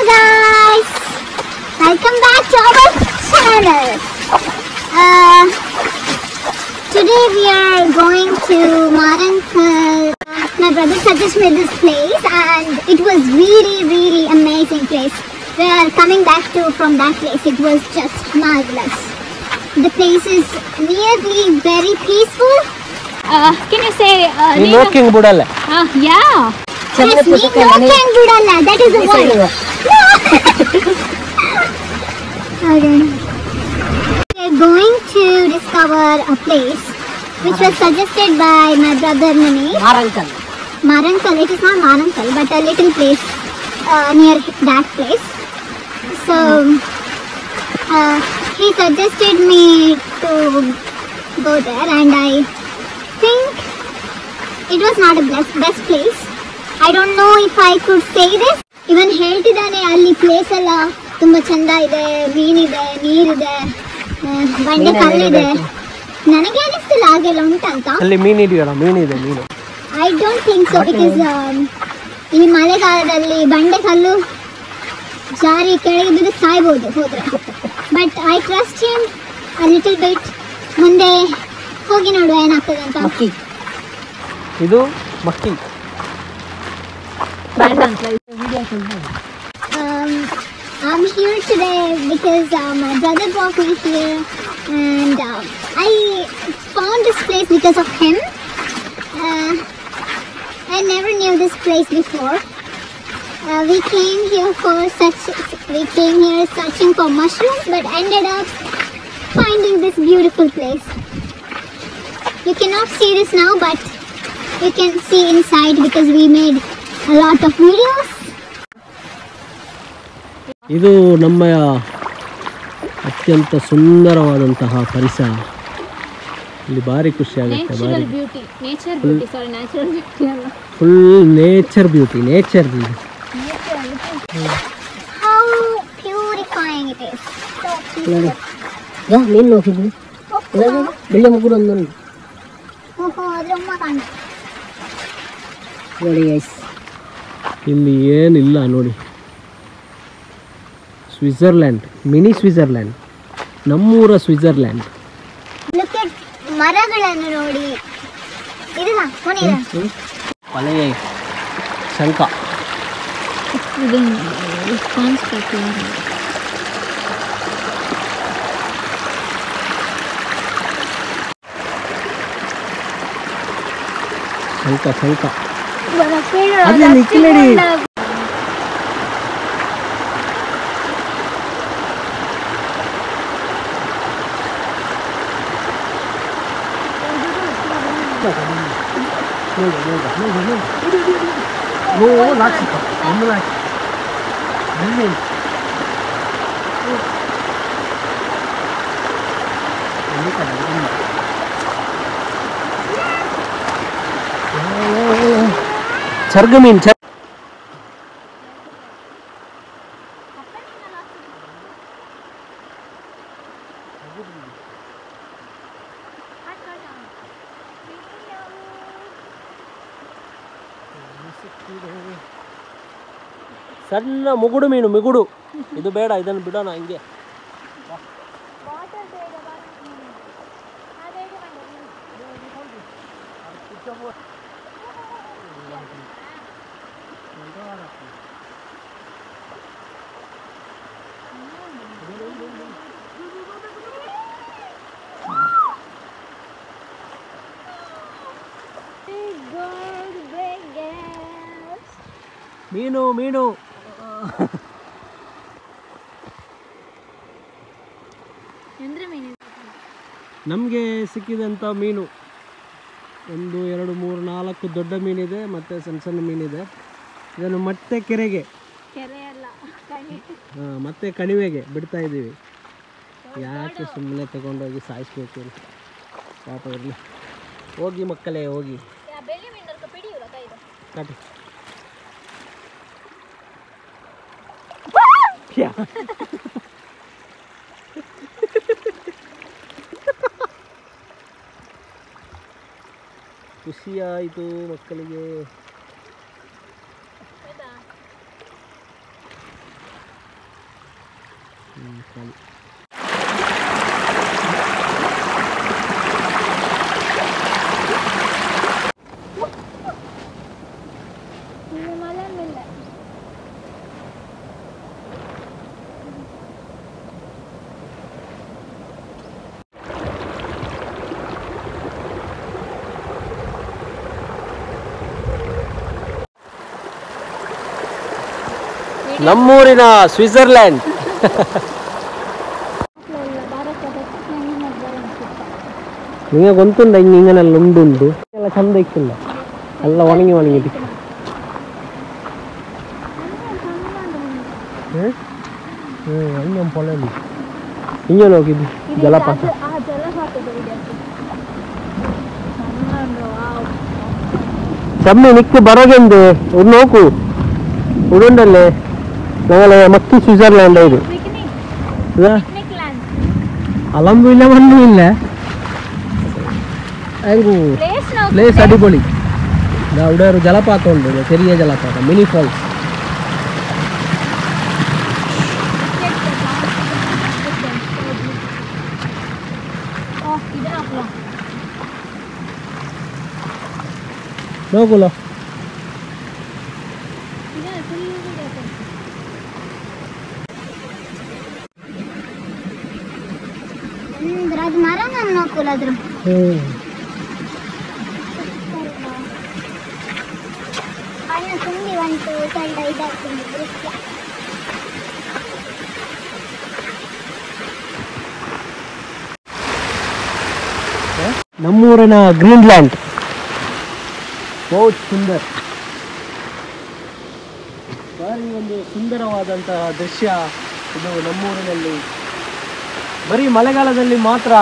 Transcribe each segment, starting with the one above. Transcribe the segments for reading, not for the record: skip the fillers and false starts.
guys, welcome back to our channel. Today we are going to Marankal. My brother suggested me this place and it was really amazing place. We are coming back from that place. It was just marvelous. The place is really very peaceful. Can you say King Budala? Yeah. Yes, King Budala. That is the word. Okay. We are going to discover a place which was suggested by my brother Manish. Marankal. It is not Marankal, but a little place near that place. So he suggested me to go there, and I think it was not a best place. I don't know if I could say this. Even ಹೇಳ್ತಿದ್ದಾನೆ ಅಲ್ಲಿ place ಎಲ್ಲ ತುಂಬಾ ಚಂದ ಇದೆ, ಮೀನಿದೆ, ನೀರಿದೆ, ಬಂಡೆ ಕಲ್ಲಿದೆ. ನನಗೆ ಅನಿಸ್ತಿಲ್ಲ ಹಾಗೆಲ್ಲ ಉಂಟಂತ. ಅಲ್ಲಿ ಮೀನಿದೆಯಲ್ಲ, ಮೀನಿದೆ. I don't think so because ಈ ಮಳೆಗಾಲದಲ್ಲಿ ಬಂಡೆ ಕಲ್ಲು ಜಾರಿ ಕೆಳಗೆ ಬಿದ್ದು ಸಾಯ್ಬೋದು ಹೋದ್ರೆ. But I trust him a little bit. ಮುಂದೆ ಹೋಗಿ ನೋಡುವ ಏನಾಗ್ತದೆ ಅಂತ. ಇದು ಮಕ್ಕಿ. I'm here today because my brother brought me here, and I found this place because of him. I never knew this place before. We came here searching for mushrooms, but ended up finding this beautiful place. You cannot see this now, but you can see inside because we made a lot of videos. ಇದು ನಮ್ಮ ಅತ್ಯಂತ ಸುಂದರವಾದಂತಹ ಪರಿಸರ. ಇಲ್ಲಿ ಭಾರಿ ಖುಷಿ ಆಗುತ್ತೆ. Full nature beauty. How purifying it is. ಮೀನು ನೋಡಿದ್ವಿ. ಬೆಳ್ಳಿ ಮುಗುಡು ಒಂದು ನೋಡಿ ಇಲ್ಲಿ ಏನಿಲ್ಲ ನೋಡಿ. ಸ್ವಿಟ್ಜರ್ಲ್ಯಾಂಡ್, ಮಿನಿ ಸ್ವಿಟ್ಜರ್ಲ್ಯಾಂಡ್, ನಮ್ಮೂರ ಸ್ವಿಟ್ಜರ್ಲ್ಯಾಂಡ್. ಮರಗಳನ್ನು ನೋಡಿ. ಮಲೆಯ ಶಂಕ. ಶಂಕ ಅದೇ ನಿಕ್ಕಿಲೇಡಿ. ಚರ್ಗ ಮೀನ್. ಸಣ್ಣ ಮುಗುಡು ಮೀನು, ಮಿಗುಡು. ಇದು ಬೇಡ, ಇದನ್ನು ಬಿಡೋಣ ಹಿಂಗೆ. ಮೀನು ನಮಗೆ ಸಿಕ್ಕಿದಂಥ ಮೀನು 1 2 3 4 ದೊಡ್ಡ ಮೀನಿದೆ, ಮತ್ತು ಸಣ್ಣ ಮೀನಿದೆ. ಇದನ್ನು ಮತ್ತೆ ಕೆರೆಗೆ, ಮತ್ತೆ ಕಣಿವೆಗೆ ಬಿಡ್ತಾ ಇದ್ದೀವಿ. ಯಾಕೆ ಸುಮ್ಮನೆ ತಗೊಂಡೋಗಿ ಸಾಯಿಸ್ಬೇಕು? ಪಾಪ ಇರಲಿ. ಹೋಗಿ ಮಕ್ಕಳೇ, ಹೋಗಿ ಕಾಟಿ. ಖುಷಿಯಾಯಿತು ಮಕ್ಕಳಿಗೆ. ನಮ್ಮೂರಿನ ಸ್ವಿಟ್ಜರ್ಲ್ಯಾಂಡ್. ನಿಮಗೆ ಗೊತ್ತುಂಡ ಹಿಂಗೆಲ್ಲ ಉಂಡುಂಟು ಎಲ್ಲ ಚಂದ ಇಕ್ಕಿಲ್ಲ, ಎಲ್ಲ ಒಣಗಿ ಒಣಗಿ ಹಂಗೆ ಪೊಳೆಯಲ್ಲಿ ಹಿಂಗೆ ಹೋಗಿದ್ದು ಜಲಪಾತ. ಕಮ್ಮಿ ನಿಕ್ಕು ಬರೋಗೆಂದು ಒಂದು ನೋಕು ಉಡುಂಡಲ್ಲೇ ഞങ്ങളെ മക്കി സ്വിറ്റ്സർലാൻഡ് ഇത് അലമ്പുമില്ല മണ്ണുമില്ല. പ്ലേസ് അടിപൊളി. അവിടെ ഒരു ജലപാതം ഉണ്ട്, ചെറിയ ജലപാതം, മിനി ഫോൾസ്. നോക്കൂലോ ಅದು ಮರ ನಾನು ನೋಡ್ಕೊಳ್ಳೋದ್ರು ಅಣ್ಣ ತುಂಬಿ ಬಂತು ಸ್ವಲ್ಪ ಇದಾಗ್ತದೆ ದೃಶ್ಯ. ನಮ್ಮೂರಿನ ಗ್ರೀನ್ಲ್ಯಾಂಡ್ ಬಹುತ್ ಸುಂದರ್. ಭಾರಿ ಒಂದು ಸುಂದರವಾದಂತಹ ದೃಶ್ಯ ಇದು. ನಮ್ಮೂರಿನಲ್ಲಿ ಬರೀ ಮಳೆಗಾಲದಲ್ಲಿ ಮಾತ್ರ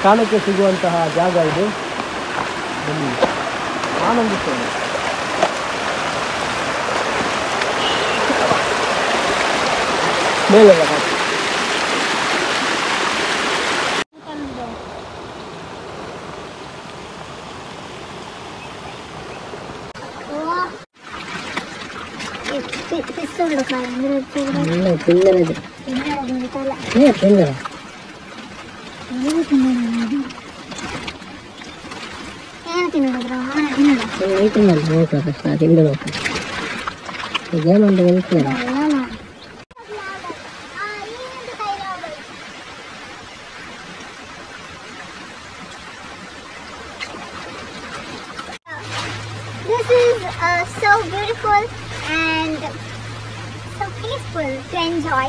ಕಾಣಕ್ಕೆ ಸಿಗುವಂತಹ ಜಾಗ ಇದು. ಆನಂದಿಸ್ತೇನೆ. ಮೇಲೆಲ್ಲ This is so beautiful and so peaceful to enjoy.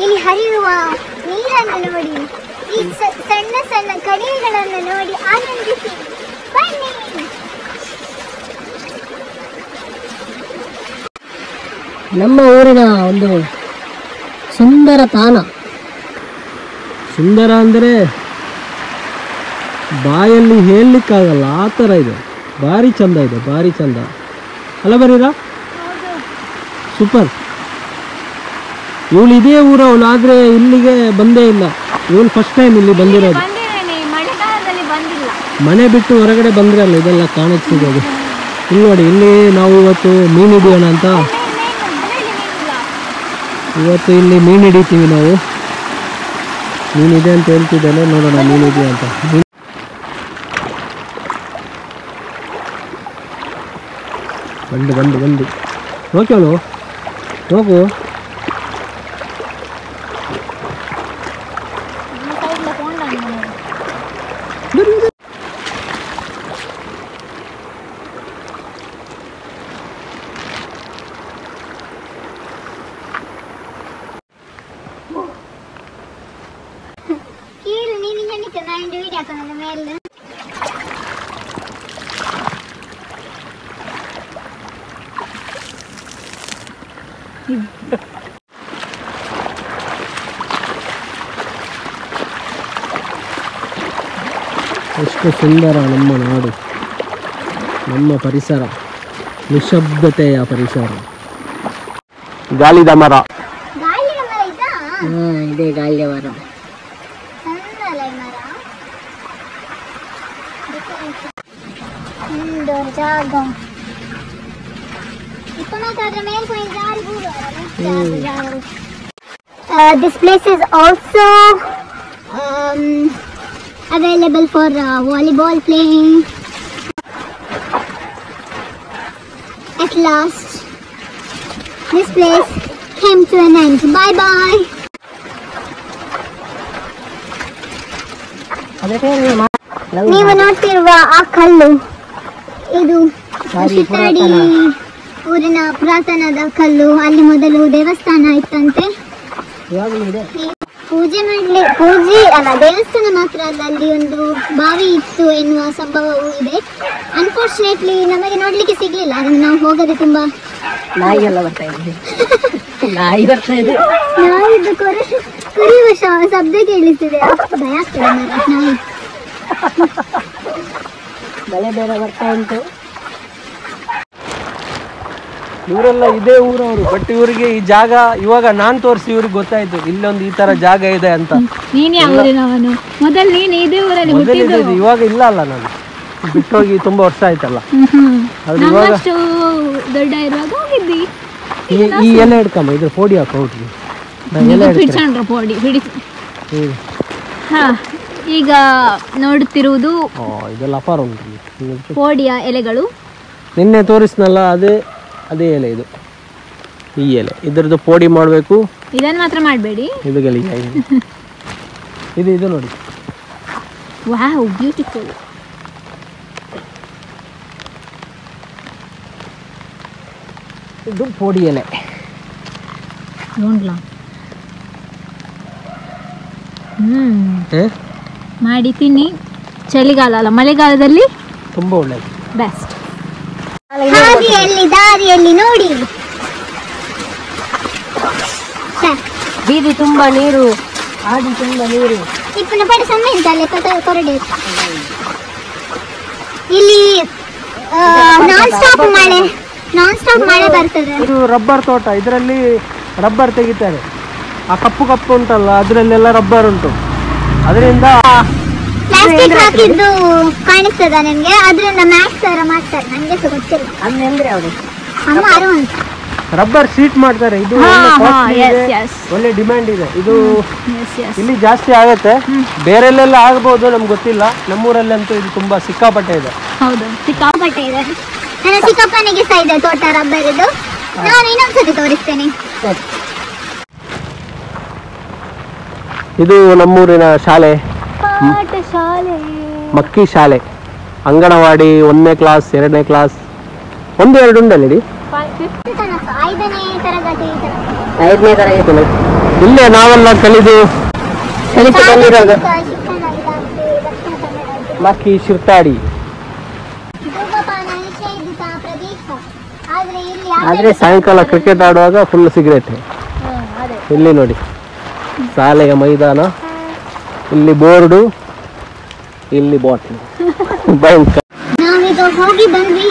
ಇಲ್ಲಿ ಹರಿಯುವ ನೀರನ್ನು ನೋಡಿ, ಈ ಸಣ್ಣ ಸಣ್ಣ ಕಣಿವೆಗಳನ್ನು ನೋಡಿ ಆನಂದಿಸಿ ಬನ್ನಿ. ನಮ್ಮ ಊರಿನ ಒಂದು ಸುಂದರ ತಾಣ. ಸುಂದರ ಅಂದರೆ ಬಾಯಲ್ಲಿ ಹೇಳಲಿಕ್ಕಾಗಲ್ಲ, ಆ ಥರ ಇದೆ. ಭಾರಿ ಚಂದ ಇದೆ, ಭಾರಿ ಚಂದ ಅಲ್ಲ ಬರೀರಾ? ಸೂಪರ್. ಇವಳು ಇದೇ ಊರವಳು, ಆದರೆ ಇಲ್ಲಿಗೆ ಬಂದೇ ಇಲ್ಲ. ಇವಳು ಫಸ್ಟ್ ಟೈಮ್ ಇಲ್ಲಿ ಬಂದಿರೋದು. ಮನೆ ಬಿಟ್ಟು ಹೊರಗಡೆ ಬಂದರೆ ಅಲ್ಲ ಇದೆಲ್ಲ ಕಾಣಕ್ಕೆ ಸಿಗೋದು. ಇಲ್ಲಿ ನೋಡಿ, ಇಲ್ಲಿ ನಾವು ಇವತ್ತು ಮೀನು ಹಿಡಿಯೋಣ ಅಂತ, ಇವತ್ತು ಇಲ್ಲಿ ಮೀನು ಹಿಡಿತೀವಿ ನಾವು. ಮೀನಿದೆ ಅಂತ ಹೇಳ್ತಿದ್ದಾನೆ, ನೋಡೋಣ ಮೀನಿದೆ ಅಂತ. ಬಂದು ಬಂದು ಬಂದು ಓಕೆ ಅವಳು ಹೋಗು. ಕೀಳು ನೀನು ಹೇಳಿಕ್ಕೆ ನಾನು ವೀಡಿಯೋ ಹಾಕೋಣ ಮೇಲೆ. ಎಷ್ಟು ಸುಂದರ ನಮ್ಮ ನಾಡು, ನಮ್ಮ ಪರಿಸರ, ನಿಶಬ್ದತೆಯ ಪರಿಸರ. ಗಾಳಿದ ಮರ. ಗಾಳಿಯ ಮರ ಇದಾ? ಇದೆ ಗಾಳಿಯ ಮರ. ಚಂದಲ್ಲ ಈ ಮರ. ಒಂದು ಜಾಗ ಇಪ್ಪನಾಲ್ಕು ಅದ್ರ ಮೇಲೆ ಜಾರಿ This place is also available for volleyball playing. At last, this place came to an end. Bye bye. ನೀವು ನೋಡ್ತಿರುವ ಆ ಕಲ್ಲು ಇದು ಶಿತಾಡಿ ಊರಿನ ಪುರಾತನದ ಕಲ್ಲು. ಅಲ್ಲಿ ಮೊದಲು ದೇವಸ್ಥಾನ ಇತ್ತಂತೆ. ಪೂಜೆ ಅಲ್ಲ, ದೇವಸ್ಥಾನ ಮಾತ್ರ ಅಲ್ಲ, ಅಲ್ಲಿ ಒಂದು ಬಾವಿ ಇತ್ತು ಎನ್ನುವ ಸಂಭವವೂ ಇದೆ. ಅನ್ಫಾರ್ಚುನೇಟ್ಲಿ ನಮಗೆ ನೋಡ್ಲಿಕ್ಕೆ ಸಿಗ್ಲಿಲ್ಲ. ಅದನ್ನು ನಾವು ಹೋಗದೆ ತುಂಬಾ ನಾಯಿಯೆಲ್ಲ ಬರ್ತಾ ಇದೆ. ನಾಯಿದ್ದು ಕುರಿಯುವ ಶಬ್ದ ಕೇಳಿಸ್ತಿದೆ. ಭಯ ಆಗ್ತದೆ ನಾಯಿ. ಮಳೆ ಬೇರೆ ಬರ್ತಾ ಉಂಟು. ಇವರೆಲ್ಲ ಇದೇ ಊರವರು, ಬಟ್ ಇವರಿಗೆ ಈ ಜಾಗ ಇವಾಗ ನಾನ್ ತೋರಿಸಿ ಇವ್ರಿಗೆ ಗೊತ್ತಾಯ್ತು ಇಲ್ಲೊಂದು ಈ ತರ ಜಾಗ ಇದೆ ಅಂತ. ನೀನ್ ಯಾವ ಊರಿನವನು? ಮೊದಲು ನೀನು ಇದೇ ಊರಲ್ಲಿ ಹುಟ್ಟಿದ್ದು. ಇವಾಗ ಇಲ್ಲ ಅಲ್ಲ, ನಾನು ಬಿಟ್ಟೋಗಿ ತುಂಬಾ ವರ್ಷ ಆಯ್ತಲ್ಲ. ಅದು ಇವಾಗ ನಮ್ಮಷ್ಟು ದೊಡ್ಡ ಇರುವಾಗ ಹೋಗಿದ್ದಿ. ಈ ಎಲೆ ಹಿಡ್ಕಮ್ಮ, ಇದ್ರ ಪೋಡಿ ಹಾಕಿ ಹಿಡ್ಕೊಂಡ್ರ ಪೋಡಿ ಹಿಡಿಸಿ. ಹಾ, ಈಗ ನೋಡುತ್ತಿರುವುದು ಇದೆಲ್ಲ ಅಪಾರ ಉಂಟು ಪೋಡಿಯ ಎಲೆಗಳು. ನಿನ್ನೆ ತೋರಿಸ್ನಲ್ಲ, ಅದೇ ಎಲೆ ಇದು. ಈ ಎಲೆ ಇದ್ರದ್ದು ಪೋಡಿ ಮಾಡಬೇಕು. ಇದನ್ನು ಮಾತ್ರ ಮಾಡಬೇಡಿ, ಇದು ಗಲೀಜ್ ಇದು ನೋಡಿ. Wow, beautiful. ಇದು ಪೋಡಿ ಎಲೆ ನೋಡ್ಲಾ? ಮಾಡಿ ತಿನ್ನಿ. ಚಳಿಗಾಲ ಅಲ್ಲ, ಮಳೆಗಾಲದಲ್ಲಿ ತುಂಬಾ ಒಳ್ಳೆಯದು, ಬೆಸ್ಟ್. ದಾರಿಯಲ್ಲಿ ನೋಡಿ, ಬೀದಿ ತುಂಬಾ ನೀರು, ಆದಿ ತುಂಬಾ ನೀರು. ಇಪ್ಪನ ಪಡೆ ಸೊನ್ನೆ ಇದ್ದಲ್ಲ ಕೊರಡೆ. ಇಲ್ಲಿ ನಾನ್ ಸ್ಟಾಪ್ ಮಳೆ ಬರ್ತದೆ. ಇದು ರಬ್ಬರ್ ತೋಟ. ಇದರಲ್ಲಿ ರಬ್ಬರ್ ತೆಗಿತಾರೆ. ಆ ಕಪ್ಪು ಉಂಟಲ್ಲ, ಅದರಲ್ಲೆಲ್ಲ ರಬ್ಬರ್ ಉಂಟು. ಅದರಿಂದ ಪ್ಲಾಸ್ಟಿಕ್ ಹಾಕಿದ್ದು ಕಾಣಿಸ್ತದ ನಿಮ್ಗೆ? ಅದರಿಂದ ಮ್ಯಾಕ್ಸ್ ತರ ಮಾಡ್ತಾರೆ, ನಂಗೆ ಗೊತ್ತಿಲ್ಲ. ಅಂದ್ರೆ ಅವರು ಅಮ್ಮ ಅರು ಅಂತ ರಬ್ಬರ್ ಶೀಟ್ ಮಾಡ್ತಾರೆ. ಇದು ಒಳ್ಳೆ ಡಿಮ್ಯಾಂಡ್ ಇದೆ. ಇದು ಇಲ್ಲಿ ಜಾಸ್ತಿ ಆಗತ್ತೆ, ಬೇರೆಲ್ಲೆಲ್ಲ ಆಗಬಹುದು, ನಮ್ಗೆ ಗೊತ್ತಿಲ್ಲ. ನಮ್ಮೂರಲ್ಲಂತೂ ಇದು ತುಂಬಾ ಸಿಕ್ಕಾಪಟ್ಟೆ ಇದೆ. ಹೌದು, ಸಿಕ್ಕಾಪಟ್ಟೆ ಇದೆ. ನನ್ನ ಚಿಕ್ಕಪ್ಪನಿಗೆ ಸಹ ಇದೆ ತೋಟ ರಬ್ಬರ್ ಇದು. ನಾನು ಇನ್ನೊಂದ್ಸತಿ ತೋರಿಸ್ತೇನೆ. ಇದು ನಮ್ಮೂರಿನ ಶಾಲೆ, ಮಕ್ಕಿ ಶಾಲೆ. ಅಂಗನವಾಡಿ 1ನೇ ಕ್ಲಾಸ್ 2ನೇ ಕ್ಲಾಸ್ 1-2 ಉಂಟಲ್ಲಿ. 5ನೇ ತರಗತಿ. ಇಲ್ಲೇ ನಾವೆಲ್ಲ ಕಲಿದು ಬಂದಿರೋದು. ಮಕ್ಕಿ ಶಿರ್ತಾಡಿ. ಆದ್ರೆ ಸಾಯಂಕಾಲ ಕ್ರಿಕೆಟ್ ಆಡುವಾಗ ಫುಲ್ ಸಿಗರೇಟ್. ಇಲ್ಲಿ ನೋಡಿ, ಶಾಲೆಯ ಮೈದಾನ, ಇಲ್ಲಿ ಬೋರ್ಡು, ಇಲ್ಲಿ ಬಾಟ್ಲು. ಭಯಂಕರ. ನಾವೀಗ ಹೋಗಿ ಬಂದ್ವಿ.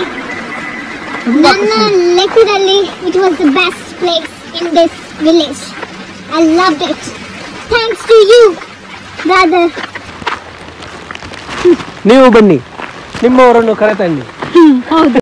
ನನ್ನ ಲೆಕ್ಕದಲ್ಲಿ it was the best place in this village. I loved it. Thanks to you brother. ನೀವು ಬನ್ನಿ, ನಿಮ್ಮವರನ್ನು ಕರೆತನ್ನಿ. ಹೌದು.